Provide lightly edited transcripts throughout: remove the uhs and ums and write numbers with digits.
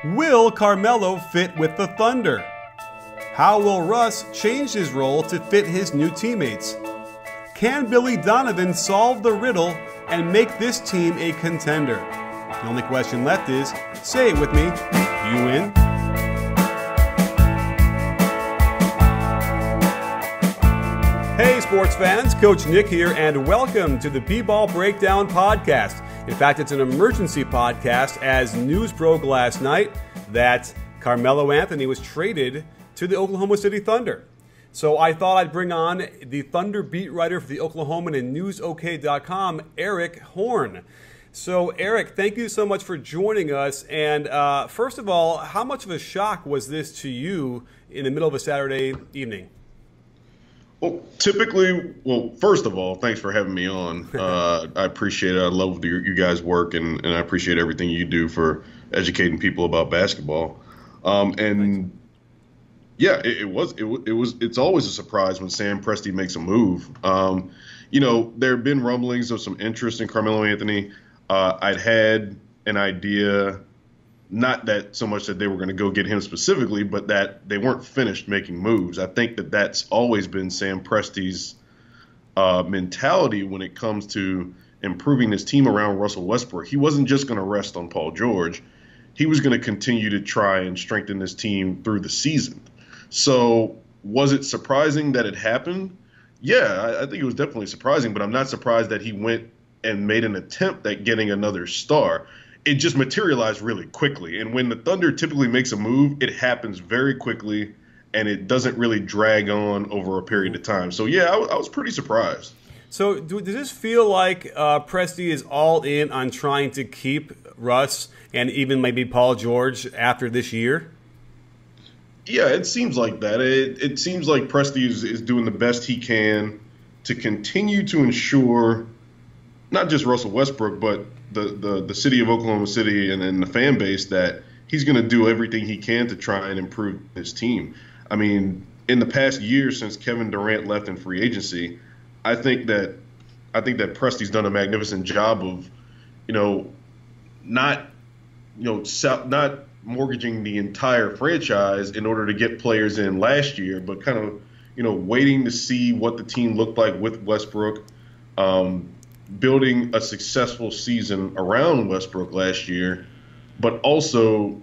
Will Carmelo fit with the Thunder? How will Russ change his role to fit his new teammates? Can Billy Donovan solve the riddle and make this team a contender? The only question left is, say it with me, you win? Hey sports fans, Coach Nick here, and welcome to the B-Ball Breakdown Podcast. In fact, it's an emergency podcast as news broke last night that Carmelo Anthony was traded to the Oklahoma City Thunder. So I thought I'd bring on the Thunder beat writer for the Oklahoman and NewsOK.com, Eric Horn. So Eric, thank you so much for joining us. And first of all, how much of a shock was this to you in the middle of a Saturday evening? Well, first of all, thanks for having me on. I appreciate it. I love you guys' work, and I appreciate everything you do for educating people about basketball. Yeah, it's always a surprise when Sam Presti makes a move. There have been rumblings of some interest in Carmelo Anthony. I'd had an idea, not that so much that they were going to go get him specifically, but that they weren't finished making moves. I think that that's always been Sam Presti's mentality when it comes to improving his team around Russell Westbrook. He wasn't just going to rest on Paul George. He was going to continue to try and strengthen this team through the season. So was it surprising that it happened? Yeah, I think it was definitely surprising, but I'm not surprised that he went and made an attempt at getting another star. It just materialized really quickly. And when the Thunder typically makes a move, it happens very quickly, and it doesn't really drag on over a period of time. So, yeah, I was pretty surprised. So does this feel like Presti is all in on trying to keep Russ and even maybe Paul George after this year? Yeah, it seems like that. It seems like Presti is doing the best he can to continue to ensure not just Russell Westbrook, but the city of Oklahoma City and the fan base that he's going to do everything he can to try and improve his team. I mean, in the past year since Kevin Durant left in free agency, I think that Presti's done a magnificent job of, not mortgaging the entire franchise in order to get players in last year, but kind of, waiting to see what the team looked like with Westbrook, building a successful season around Westbrook last year, but also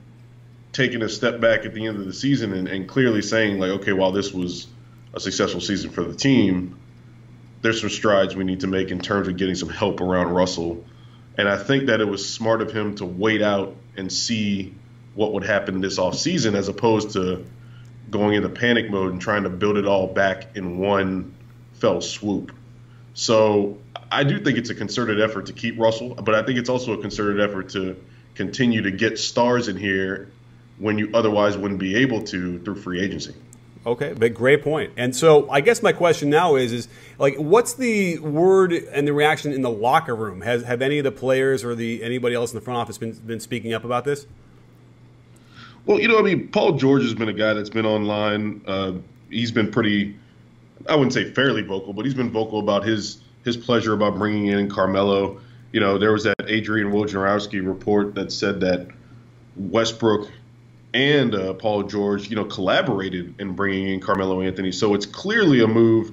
taking a step back at the end of the season and clearly saying, like, okay, while this was a successful season for the team, there's some strides we need to make in terms of getting some help around Russell. And I think that it was smart of him to wait out and see what would happen this offseason as opposed to going into panic mode and trying to build it all back in one fell swoop. So I do think it's a concerted effort to keep Russell, but I think it's also a concerted effort to continue to get stars in here when you otherwise wouldn't be able to through free agency. Okay, but great point. And so I guess my question now is like, what's the word and the reaction in the locker room? Have any of the players or anybody else in the front office been speaking up about this? Well, Paul George has been a guy that's been online. He's been pretty, I wouldn't say fairly vocal, but he's been vocal about his pleasure about bringing in Carmelo. There was that Adrian Wojnarowski report that said that Westbrook and Paul George, collaborated in bringing in Carmelo Anthony. So it's clearly a move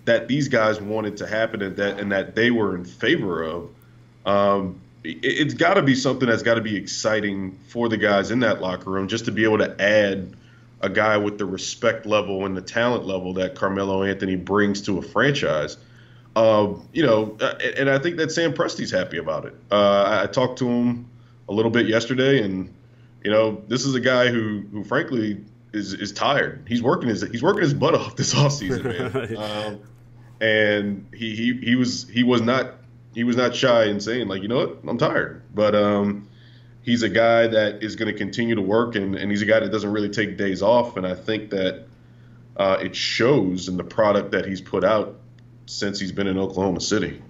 that these guys wanted to happen and that they were in favor of. It's got to be something that's got to be exciting for the guys in that locker room just to be able to add a guy with the respect level and the talent level that Carmelo Anthony brings to a franchise. And I think that Sam Presti's happy about it. I talked to him a little bit yesterday, and this is a guy who frankly is tired. He's working his butt off this offseason, man. And he was not shy in saying, like, you know what, I'm tired. But he's a guy that is going to continue to work, and he's a guy that doesn't really take days off. And I think that it shows in the product that he's put out since he's been in Oklahoma City.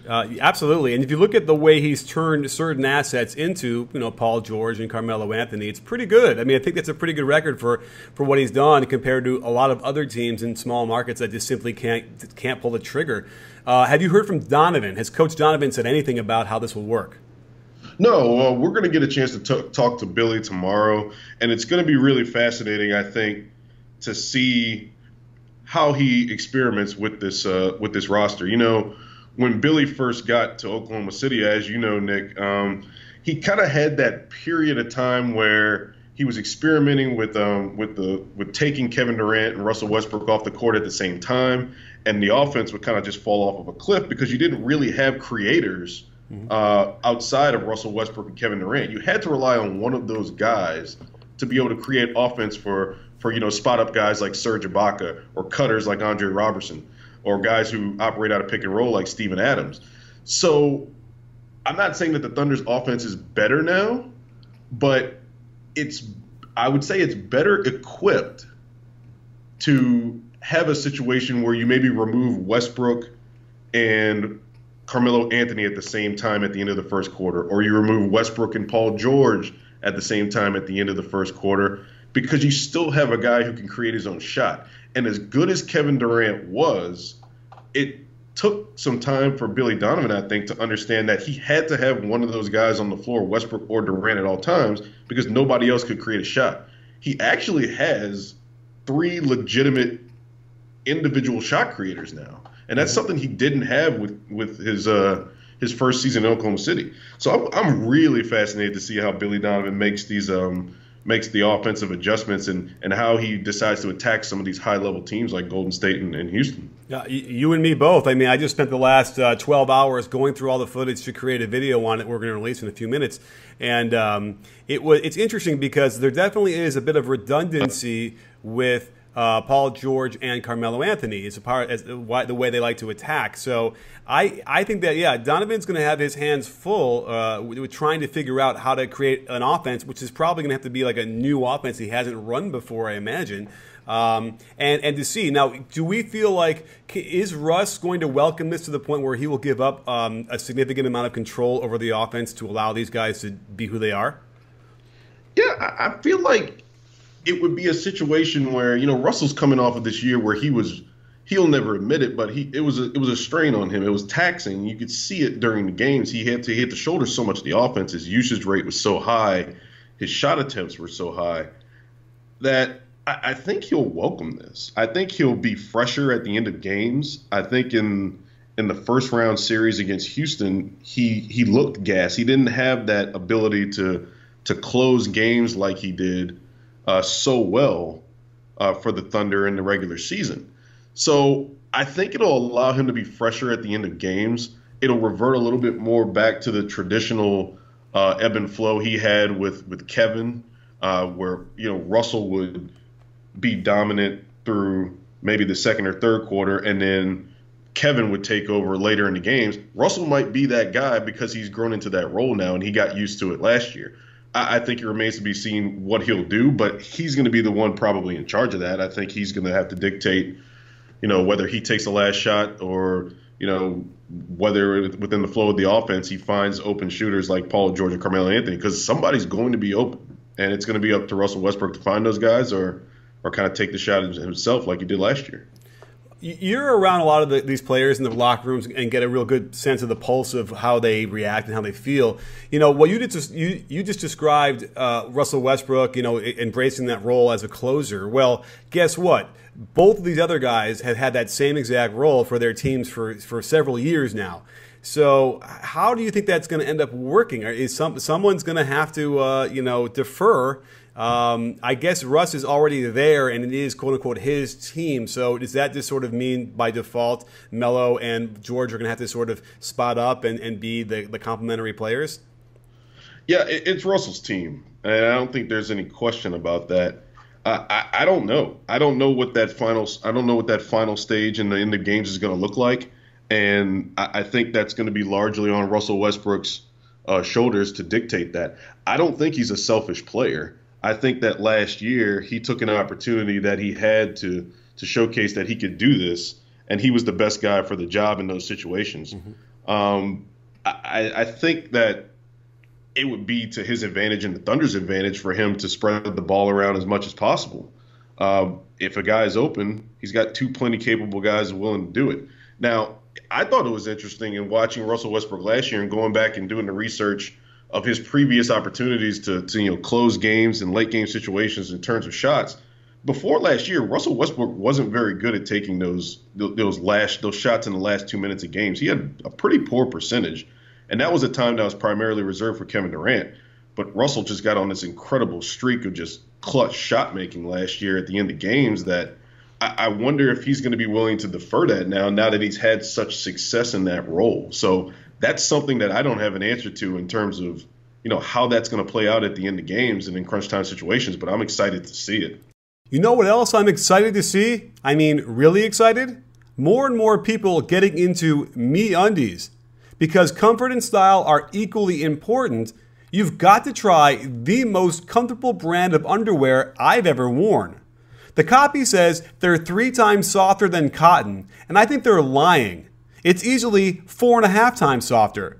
Absolutely. And if you look at the way he's turned certain assets into, Paul George and Carmelo Anthony, it's pretty good. I mean, I think that's a pretty good record for what he's done compared to a lot of other teams in small markets that just simply can't pull the trigger. Have you heard from Donovan? Has Coach Donovan said anything about how this will work? No, we're going to get a chance to talk to Billy tomorrow, and it's going to be really fascinating, I think, to see how he experiments with this roster. You know, when Billy first got to Oklahoma City, as you know, Nick, he kind of had that period of time where he was experimenting with taking Kevin Durant and Russell Westbrook off the court at the same time, and the offense would kind of just fall off of a cliff because you didn't really have creators outside of Russell Westbrook and Kevin Durant. You had to rely on one of those guys to be able to create offense for spot up guys like Serge Ibaka or cutters like Andre Robertson or guys who operate out of pick and roll like Steven Adams. So I'm not saying that the Thunder's offense is better now, but I would say it's better equipped to have a situation where you maybe remove Westbrook and Carmelo Anthony at the same time at the end of the first quarter, or you remove Westbrook and Paul George at the same time at the end of the first quarter, because you still have a guy who can create his own shot. And as good as Kevin Durant was, it took some time for Billy Donovan, I think, to understand that he had to have one of those guys on the floor, Westbrook or Durant, at all times because nobody else could create a shot. He actually has 3 legitimate individual shot creators now, and that's something he didn't have with his first season in Oklahoma City. So I'm really fascinated to see how Billy Donovan makes the offensive adjustments and how he decides to attack some of these high-level teams like Golden State and Houston. Yeah, you and me both. I mean, I just spent the last 12 hours going through all the footage to create a video on it we're going to release in a few minutes. And it's interesting because there definitely is a bit of redundancy with Paul George and Carmelo Anthony as the way they like to attack. So I think that, yeah, Donovan's going to have his hands full with trying to figure out how to create an offense, which is probably going to have to be like a new offense he hasn't run before, I imagine. And to see. Now, do we feel like, is Russ going to welcome this to the point where he will give up a significant amount of control over the offense to allow these guys to be who they are? Yeah, I feel like it would be a situation where, Russell's coming off of this year where he'll never admit it, but it was a strain on him. It was taxing. You could see it during the games. He had to hit the shoulder so much of the offense. His usage rate was so high. His shot attempts were so high that I think he'll welcome this. I think he'll be fresher at the end of games. I think in the first round series against Houston, he looked gassed. He didn't have that ability to close games like he did so well for the Thunder in the regular season. So I think it'll allow him to be fresher at the end of games. It'll revert a little bit more back to the traditional ebb and flow he had with Kevin, where Russell would be dominant through maybe the second or third quarter, and then Kevin would take over later in the games. Russell might be that guy because he's grown into that role now and he got used to it last year. I think it remains to be seen what he'll do, but he's going to be the one probably in charge of that. I think he's going to have to dictate, whether he takes the last shot or, whether within the flow of the offense he finds open shooters like Paul George and Carmelo Anthony, because somebody's going to be open, and it's going to be up to Russell Westbrook to find those guys or kind of take the shot himself like he did last year. You're around a lot of these players in the locker rooms and get a real good sense of the pulse of how they react and how they feel. What you just described, Russell Westbrook, embracing that role as a closer. Well, guess what? Both of these other guys have had that same exact role for their teams for several years now. So how do you think that's going to end up working? Is someone's going to have to defer? I guess Russ is already there, and it is "quote unquote" his team. So does that just sort of mean by default Melo and George are going to have to sort of spot up and be the complementary players? Yeah, it's Russell's team, and I don't think there's any question about that. I don't know. I don't know what that final stage in the games is going to look like, and I think that's going to be largely on Russell Westbrook's shoulders to dictate that. I don't think he's a selfish player. I think that last year he took an opportunity that he had to showcase that he could do this, and he was the best guy for the job in those situations. Mm-hmm. I think that it would be to his advantage and the Thunder's advantage for him to spread the ball around as much as possible. If a guy is open, he's got 2 plenty capable guys willing to do it. Now, I thought it was interesting in watching Russell Westbrook last year and going back and doing the research of his previous opportunities to close games in late game situations in terms of shots. Before last year, Russell Westbrook wasn't very good at taking those shots in the last 2 minutes of games. He had a pretty poor percentage, and that was a time that was primarily reserved for Kevin Durant. But Russell just got on this incredible streak of just clutch shot making last year at the end of games that I wonder if he's going to be willing to defer that now that he's had such success in that role. So that's something that I don't have an answer to in terms of how that's going to play out at the end of games and in crunch time situations, but I'm excited to see it. You know what else I'm excited to see? I mean, really excited? More and more people getting into MeUndies. Because comfort and style are equally important, you've got to try the most comfortable brand of underwear I've ever worn. The copy says they're 3 times softer than cotton, and I think they're lying. It's easily 4.5 times softer.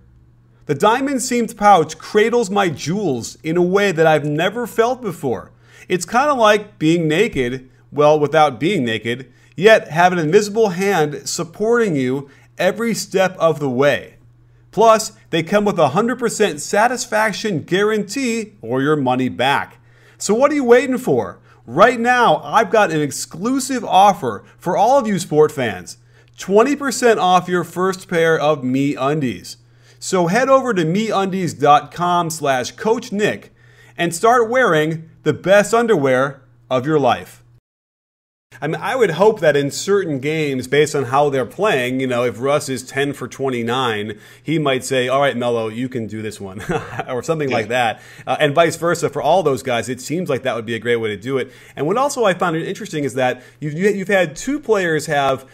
The diamond-seamed pouch cradles my jewels in a way that I've never felt before. It's kind of like being naked, well, without being naked, yet have an invisible hand supporting you every step of the way. Plus, they come with a 100% satisfaction guarantee or your money back. So what are you waiting for? Right now, I've got an exclusive offer for all of you sport fans. 20% off your first pair of MeUndies. So head over to MeUndies.com/CoachNick and start wearing the best underwear of your life. I mean, I would hope that in certain games, based on how they're playing, if Russ is 10 for 29, he might say, all right, Melo, you can do this one, or something like that. And vice versa for all those guys. It seems like that would be a great way to do it. And what also I found interesting is that you've had 2 players have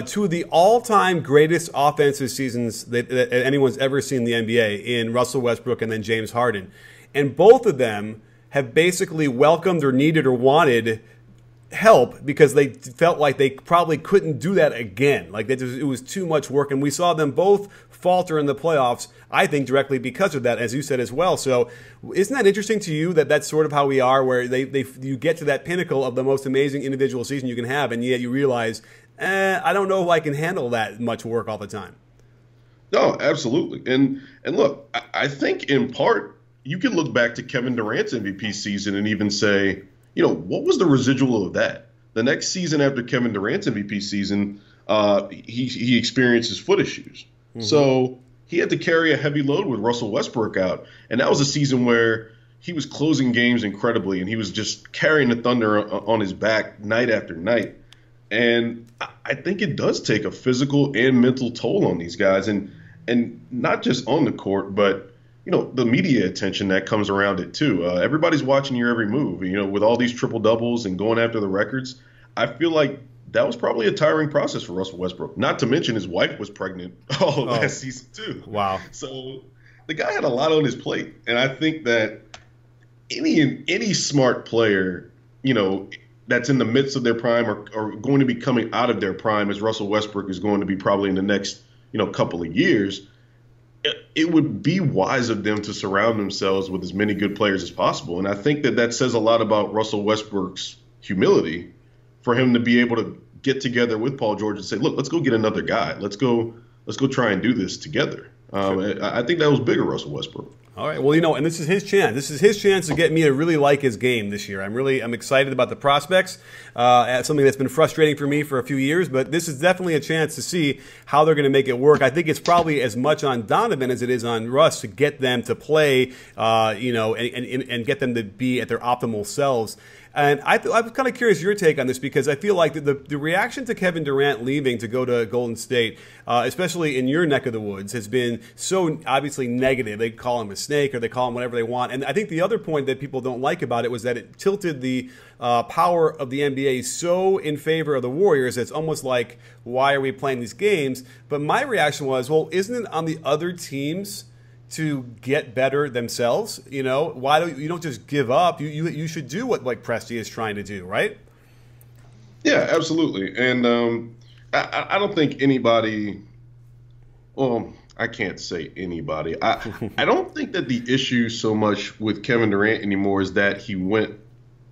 2 of the all-time greatest offensive seasons that anyone's ever seen in the NBA in Russell Westbrook and then James Harden. And both of them have basically welcomed or needed or wanted help because they felt like they probably couldn't do that again. Like it was too much work, and we saw them both falter in the playoffs, I think, directly because of that, as you said as well. So isn't that interesting to you that that's sort of how we are, where you get to that pinnacle of the most amazing individual season you can have, and yet you realize, I don't know if I can handle that much work all the time. No, absolutely. And look, I think in part you can look back to Kevin Durant's MVP season and even say, what was the residual of that? The next season after Kevin Durant's MVP season, he experienced his foot issues. Mm-hmm. So he had to carry a heavy load with Russell Westbrook out. And that was a season where he was closing games incredibly, and he was just carrying the thunder on his back night after night. And I think it does take a physical and mental toll on these guys, and not just on the court, but the media attention that comes around it too. Everybody's watching your every move. With all these triple doubles and going after the records, I feel like that was probably a tiring process for Russell Westbrook. Not to mention his wife was pregnant all of last season too. Wow. So the guy had a lot on his plate, and I think that any smart player, that's in the midst of their prime or going to be coming out of their prime, as Russell Westbrook is going to be probably in the next couple of years, it would be wise of them to surround themselves with as many good players as possible. And I think that says a lot about Russell Westbrook's humility for him to be able to get together with Paul George and say, look, let's go get another guy. Let's go try and do this together. I think that was bigger Russell Westbrook. All right. Well, and this is his chance. This is his chance to get me to really like his game this year. I'm excited about the prospects. Something that's been frustrating for me for a few years, but this is definitely a chance to see how they're going to make it work. I think it's probably as much on Donovan as it is on Russ to get them to play, and get them to be at their optimal selves. And I was kind of curious your take on this, because I feel like the reaction to Kevin Durant leaving to go to Golden State, especially in your neck of the woods, has been so obviously negative. They call him a snake, or they call him whatever they want. And I think the other point that people don't like about it was that it tilted the power of the NBA so in favor of the Warriors. It's almost like, why are we playing these games? But my reaction was, well, isn't it on the other teams to get better themselves? Why don't you just give up? You should do what Presti is trying to do, right? Yeah, absolutely. And I don't think anybody. Well, I can't say anybody. I don't think that the issue so much with Kevin Durant anymore is that he went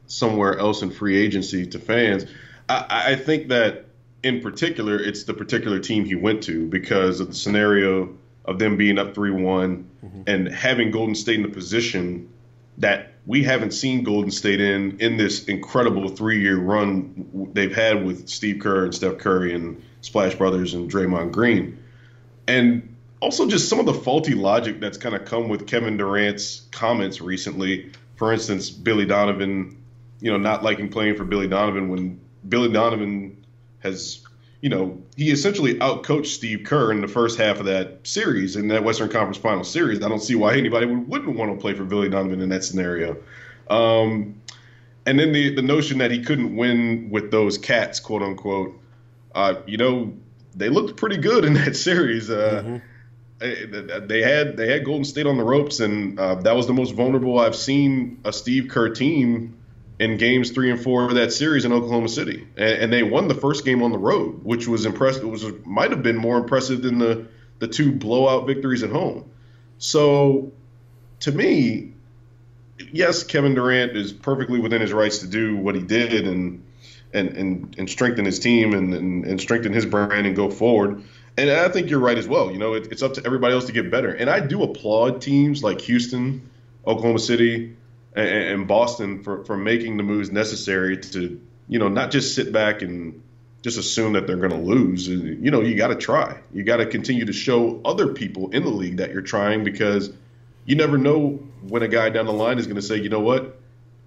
somewhere else in free agency to fans. I think that in particular, it's the particular team he went to because of the scenario of them being up 3-1 and having Golden State in a position that we haven't seen Golden State in this incredible 3-year run they've had with Steve Kerr and Steph Curry and Splash Brothers and Draymond Green. And also just some of the faulty logic that's kind of come with Kevin Durant's comments recently. For instance, Billy Donovan, not liking playing for Billy Donovan when Billy Donovan has, he essentially outcoached Steve Kerr in the first half of that series, in that Western Conference Finals series. I don't see why anybody wouldn't want to play for Billy Donovan in that scenario. And then the notion that he couldn't win with those cats, quote unquote, they looked pretty good in that series. They had Golden State on the ropes, and that was the most vulnerable I've seen a Steve Kerr team in games 3 and 4 of that series in Oklahoma City. And they won the first game on the road, which was impressive. It might have been more impressive than the 2 blowout victories at home. So to me, yes, Kevin Durant is perfectly within his rights to do what he did and strengthen his team and strengthen his brand and go forward. And I think you're right as well. It's up to everybody else to get better. And I do applaud teams like Houston, Oklahoma City, and Boston for making the moves necessary to, not just sit back and just assume that they're going to lose. You got to try. You got to continue to show other people in the league that you're trying, because you never know when a guy down the line is going to say, you know what,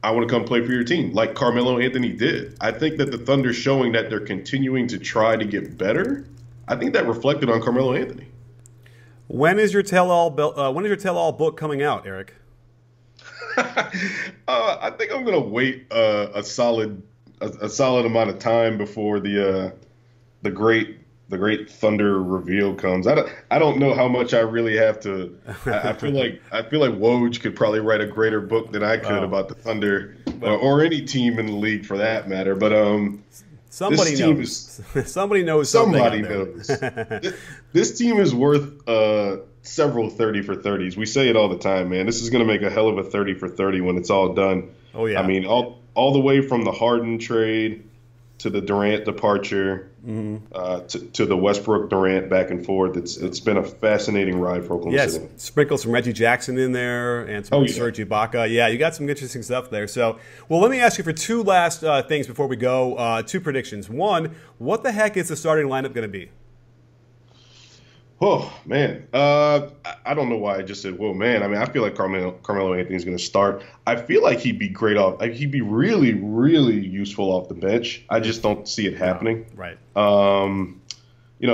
I want to come play for your team, like Carmelo Anthony did. I think that the Thunder showing that they're continuing to try to get better, I think that reflected on Carmelo Anthony. When is your tell-all book coming out, Eric? I think I'm going to wait a solid amount of time before the great Thunder reveal comes. I don't know how much I really have to. I feel like Woj could probably write a greater book than I could about the Thunder or any team in the league for that matter. But somebody knows. Somebody knows. Somebody knows. This team is worth several 30 for 30s. We say it all the time, man. This is going to make a hell of a 30 for 30 when it's all done. Oh yeah. I mean, all the way from the Harden trade to the Durant departure, to the Westbrook Durant back and forth. It's been a fascinating ride for Oklahoma City. Yes, sprinkle some Reggie Jackson in there and some Serge Ibaka. Yeah, you got some interesting stuff there. So, well, let me ask you for 2 last things before we go. 2 predictions. One, what the heck is the starting lineup going to be? Oh, man. I don't know why I just said, whoa, man. I mean, I feel like Carmelo Anthony is going to start. I feel like he'd be great off. He'd be really, really useful off the bench. I just don't see it happening. Right.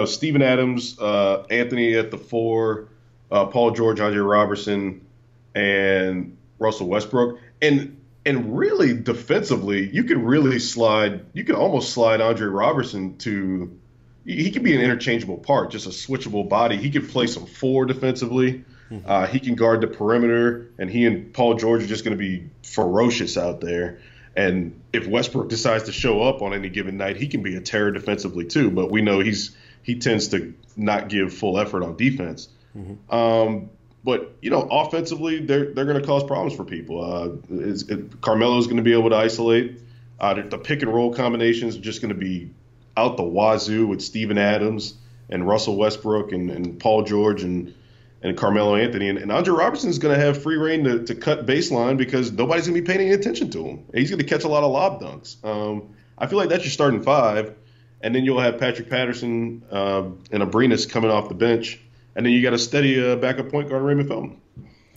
Steven Adams, Anthony at the 4, Paul George, Andre Robertson, and Russell Westbrook. And really defensively, you could almost slide Andre Robertson to – he could be an interchangeable part, just a switchable body. He could play some 4 defensively. He can guard the perimeter, and he and Paul George are just going to be ferocious out there. And if Westbrook decides to show up on any given night, he can be a terror defensively too. But we know he tends to not give full effort on defense. But offensively, they're going to cause problems for people. Carmelo's going to be able to isolate. The pick and roll combinations are just going to be out the wazoo with Steven Adams and Russell Westbrook and Paul George and Carmelo Anthony. And Andre Robertson is going to have free reign to cut baseline because nobody's going to be paying any attention to him. He's going to catch a lot of lob dunks. I feel like that's your starting 5. And then you'll have Patrick Patterson and Abrinas coming off the bench. And then you got a steady backup point guard, Raymond Felton.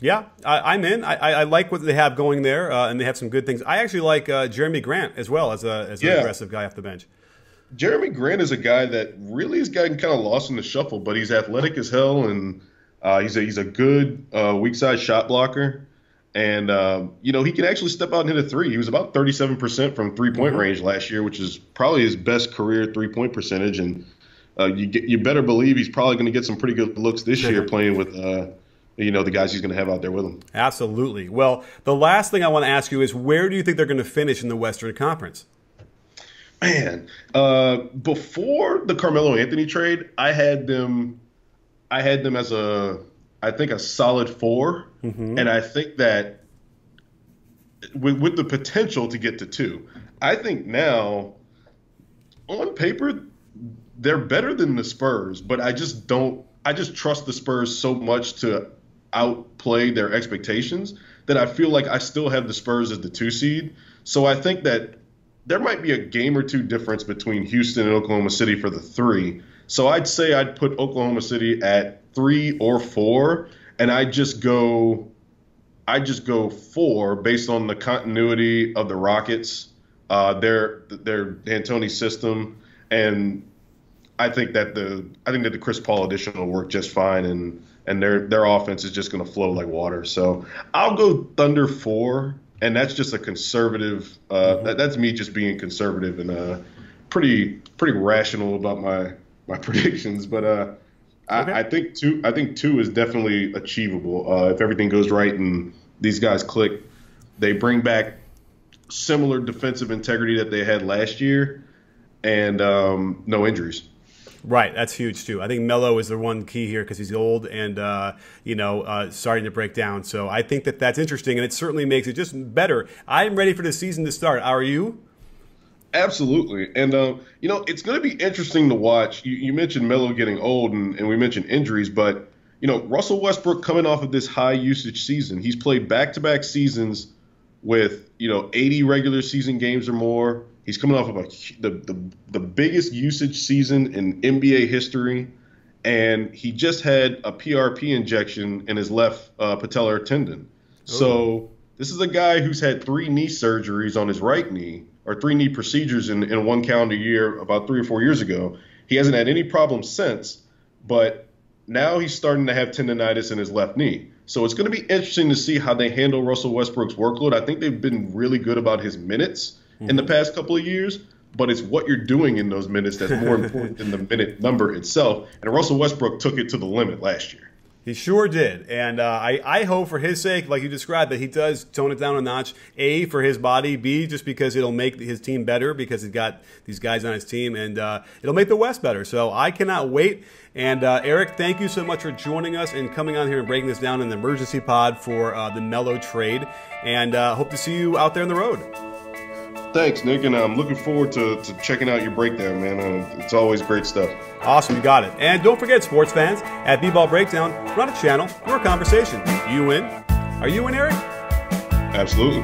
Yeah, I'm in. I like what they have going there, and they have some good things. I actually like Jeremy Grant as well as an aggressive guy off the bench. Jeremy Grant is a guy that really has gotten kind of lost in the shuffle, but he's athletic as hell, and he's a good weak side shot blocker. And, he can actually step out and hit a 3. He was about 37% from three-point range last year, which is probably his best career three-point percentage. And you better believe he's probably going to get some pretty good looks this year playing with the guys he's going to have out there with him. Absolutely. Well, the last thing I want to ask you is, where do you think they're going to finish in the Western Conference? Man, before the Carmelo Anthony trade, I had them as a solid 4, and I think that with the potential to get to 2. I think now, on paper, they're better than the Spurs, but I just don't I just trust the Spurs so much to outplay their expectations that I feel like I still have the Spurs as the 2 seed. So I think that there might be a game or two difference between Houston and Oklahoma City for the 3. So I'd say I'd put Oklahoma City at 3 or 4, and I just go 4 based on the continuity of the Rockets, their D'Antoni system, and I think that the Chris Paul addition will work just fine, and their offense is just going to flow like water. So I'll go Thunder 4, and that's just a conservative. That's me just being conservative and pretty rational about my predictions. But okay. I think 2 is definitely achievable if everything goes right and these guys click. They bring back similar defensive integrity that they had last year, and no injuries. Right, that's huge too. I think Melo is the one key here because he's old and starting to break down. So I think that that's interesting, and it certainly makes it just better. I'm ready for the season to start. Are you? Absolutely, and it's going to be interesting to watch. You mentioned Melo getting old, and we mentioned injuries, but Russell Westbrook coming off of this high usage season, he's played back-to-back seasons with 80 regular season games or more. He's coming off of the biggest usage season in NBA history, and he just had a PRP injection in his left patellar tendon. So this is a guy who's had 3 knee surgeries on his right knee, or 3 knee procedures in one calendar year about 3 or 4 years ago. He hasn't had any problems since, but now he's starting to have tendonitis in his left knee. So it's going to be interesting to see how they handle Russell Westbrook's workload. I think they've been really good about his minutes in the past couple of years, but it's what you're doing in those minutes that's more important than the minute number itself. And Russell Westbrook took it to the limit last year. He sure did. And I hope for his sake, like you described, that he does tone it down a notch. A, for his body. B, just because it'll make his team better because he's got these guys on his team. And it'll make the West better. So I cannot wait. And Eric, thank you so much for joining us and coming on here and breaking this down in the emergency pod for the Melo trade. And hope to see you out there on the road. Thanks, Nick, and I'm looking forward to checking out your breakdown, man. It's always great stuff. Awesome, you got it. And don't forget, sports fans, at BBALL Breakdown, we're not a channel, we're a conversation. You in? Are you in, Eric? Absolutely.